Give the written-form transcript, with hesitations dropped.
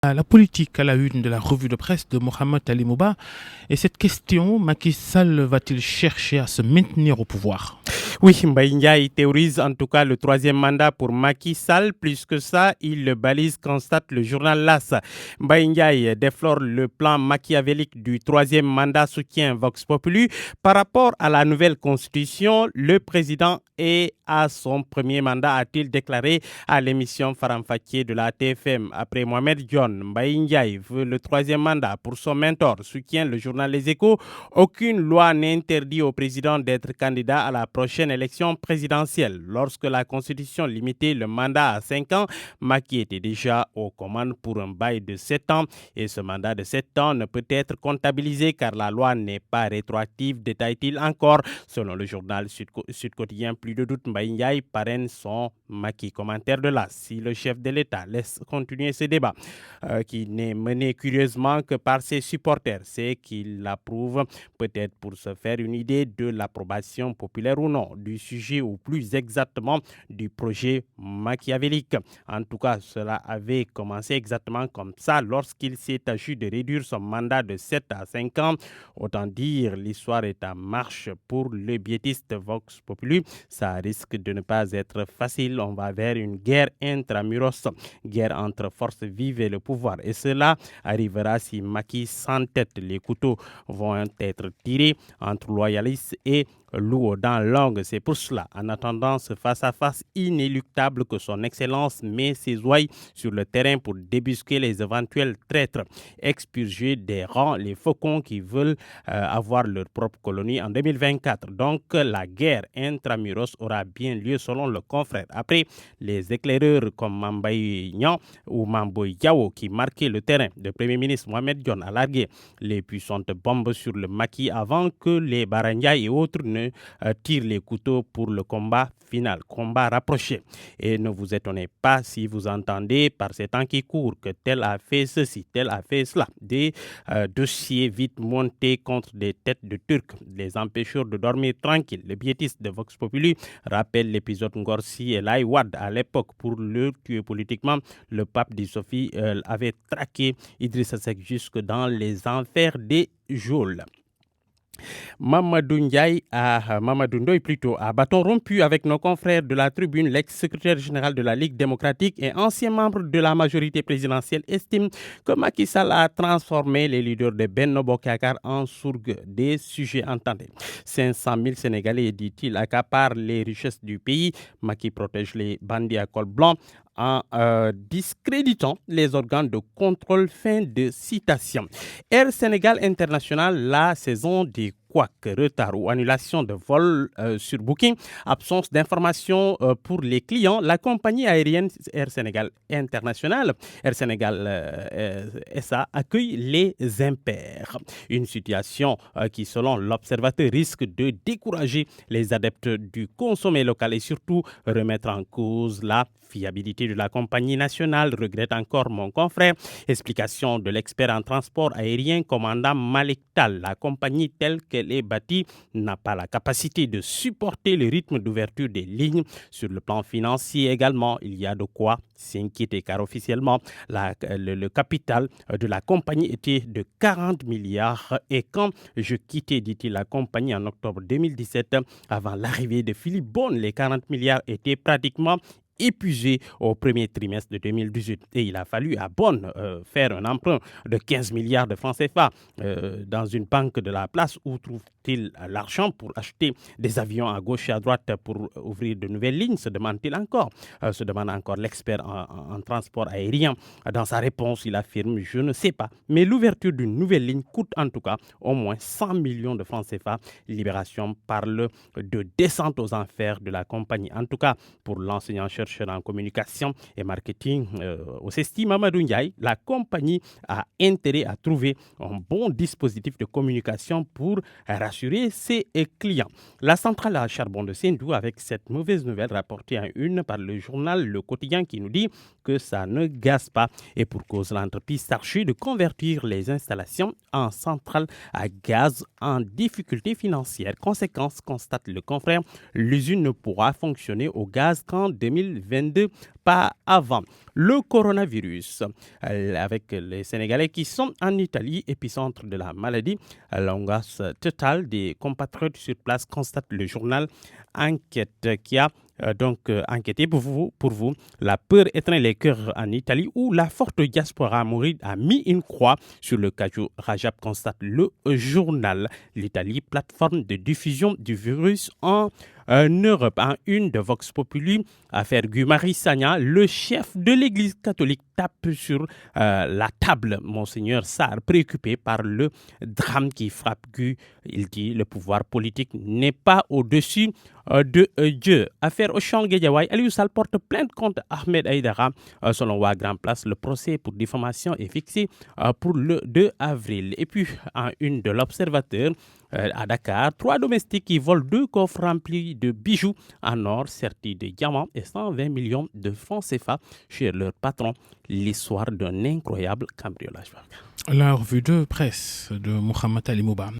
La politique à la une de la revue de presse de Mohamed Ali Mouba. Et cette question, Macky Sall va-t-il chercher à se maintenir au pouvoir? Oui, Mbaye Ndiaye théorise en tout cas le troisième mandat pour Macky Sall. Plus que ça, il le balise, constate le journal LAS. Mbaye Ndiaye déflore le plan machiavélique du troisième mandat, soutient Vox Populi. Par rapport à la nouvelle constitution, le président est à son premier mandat, a-t-il déclaré à l'émission Faram Fakki de la TFM. Après Mohamed Dionne, Mbaye Ndiaye veut le troisième mandat pour son mentor, soutient le journal Les Échos. Aucune loi n'interdit au président d'être candidat à la prochaine élection présidentielle. Lorsque la Constitution limitait le mandat à 5 ans, Macky était déjà aux commandes pour un bail de 7 ans et ce mandat de 7 ans ne peut être comptabilisé car la loi n'est pas rétroactive, détaille-t-il encore. Selon le journal Sud Quotidien, plus de doute, Mbaye Ndiaye parraine son Macky. Commentaire de là, si le chef de l'État laisse continuer ce débat, qui n'est mené curieusement que par ses supporters, c'est qu'il l'approuve, peut-être pour se faire une idée de l'approbation populaire ou non du sujet, ou plus exactement du projet machiavélique. En tout cas, cela avait commencé exactement comme ça lorsqu'il s'est agi de réduire son mandat de 7 à 5 ans. Autant dire, l'histoire est en marche pour le biétiste Vox Populi. Ça risque de ne pas être facile. On va vers une guerre intramuros, guerre entre forces vives et le pouvoir. Et cela arrivera si Macky s'entête. Les couteaux vont être tirés entre loyalistes et loup aux dents longues. C'est pour cela, en attendant ce face-à-face inéluctable, que son Excellence met ses ouailles sur le terrain pour débusquer les éventuels traîtres, expurger des rangs les faucons qui veulent avoir leur propre colonie en 2024. Donc, la guerre intramuros aura bien lieu selon le confrère. Après, les éclaireurs comme Mambaye Niang ou Mamboy Yao qui marquaient le terrain, le Premier ministre Mohamed Dionne a largué les puissantes bombes sur le Macky avant que les Barangay et autres ne tirent les couteaux pour le combat final, combat rapproché. Et ne vous étonnez pas si vous entendez par ces temps qui courent que tel a fait ceci, tel a fait cela. Des dossiers vite montés contre des têtes de Turcs, les empêcheurs de dormir tranquille. Le biétiste de Vox Populi rappelle l'épisode Ngorsi et Laye Wade à l'époque pour le tuer politiquement. Le pape d'Issoufou avait traqué Idrissa Seck jusque dans les enfers des geôles. Mamadou Ndoye plutôt, à bâton rompu avec nos confrères de la Tribune, l'ex-secrétaire général de la Ligue démocratique et ancien membre de la majorité présidentielle, estime que Macky Sall a transformé les leaders de Benno Bokk Yakaar en sourds des sujets entendus. 500 000 Sénégalais, dit-il, accaparent les richesses du pays. Macky protège les bandits à col blanc en discréditant les organes de contrôle. Fin de citation. Air Sénégal International, la saison des couacs, retard ou annulation de vol sur Booking, absence d'informations pour les clients. La compagnie aérienne Air Sénégal International, Air Sénégal SA, accueille les impairs. Une situation qui, selon l'observateur, risque de décourager les adeptes du consommé local et surtout remettre en cause la fiabilité de la compagnie nationale, regrette encore mon confrère. Explication de l'expert en transport aérien, commandant Malik Tal. La compagnie telle qu'elle est bâtie n'a pas la capacité de supporter le rythme d'ouverture des lignes. Sur le plan financier également, il y a de quoi s'inquiéter car officiellement, le capital de la compagnie était de 40 milliards. Et quand je quittais, dit-il, la compagnie en octobre 2017, avant l'arrivée de Philippe Beaune, les 40 milliards étaient pratiquement épuisé au premier trimestre de 2018. Et il a fallu à Bonn faire un emprunt de 15 milliards de francs CFA dans une banque de la place. Où trouve-t-il l'argent pour acheter des avions à gauche et à droite pour ouvrir de nouvelles lignes, se demande-t-il encore. Se demande encore l'expert en transport aérien. Dans sa réponse, il affirme: je ne sais pas, mais l'ouverture d'une nouvelle ligne coûte en tout cas au moins 100 millions de francs CFA. Libération parle de descente aux enfers de la compagnie. En tout cas, pour l'enseignant-chercheur en communication et marketing au CESTI, Mamadou Ndiaye, la compagnie a intérêt à trouver un bon dispositif de communication pour rassurer ses clients. La centrale à charbon de Sendou, avec cette mauvaise nouvelle rapportée en une par le journal Le Quotidien, qui nous dit que ça ne gaze pas. Et pour cause, l'entreprise s'archit de convertir les installations en centrales à gaz en difficulté financière. Conséquence, constate le confrère, l'usine ne pourra fonctionner au gaz qu'en 2025. 2022, pas avant. Le coronavirus, avec les Sénégalais qui sont en Italie, épicentre de la maladie, l'angoisse totale des compatriotes sur place, constate le journal Enquête qui a enquêté pour vous. La peur étreint les cœurs en Italie où la forte diaspora mouride a mis une croix sur le Kajou Rajab, constate le journal. L'Italie, plateforme de diffusion du virus en Europe. En une de Vox Populi, affaire Guy-Marie Sagna, le chef de l'église catholique tape sur la table. Monseigneur Sarr, préoccupé par le drame qui frappe Guy, il dit le pouvoir politique n'est pas au-dessus de Dieu. Affaire Auchan Guédiawaye, Aliou Sall porte plainte contre Ahmed Aïdara. Selon Wa Grand Place, le procès pour diffamation est fixé pour le 2 avril. Et puis, en une de l'Observateur, à Dakar, 3 domestiques qui volent 2 coffres remplis de bijoux en or sertis de diamants et 120 millions de francs CFA chez leur patron. L'histoire d'un incroyable cambriolage. La revue de presse de Mohamed Ali Mouba.